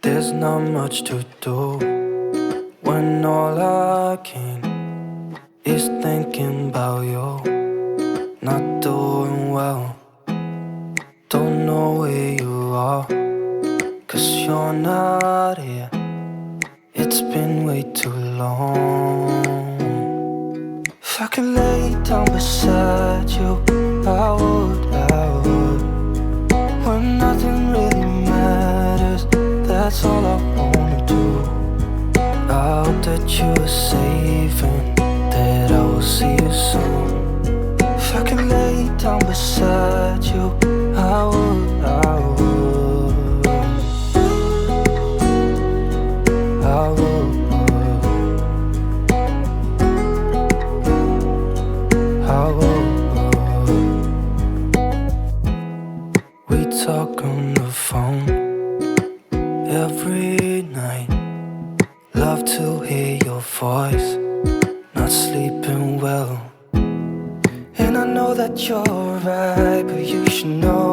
There's not much to do when all I can is thinking about you. Not doing well, don't know where you are, 'cause you're not here. It's been way too long. If I could lay down beside you, I would, I would. When nothing really matters, that's all I wanna do. I hope that you are safe and that I will see you soon. If I could lay down beside you, I would, I would. I would. I would. We talk on the phone every night. Love to hear your voice. Not sleeping well, and I know that you're right, but you should know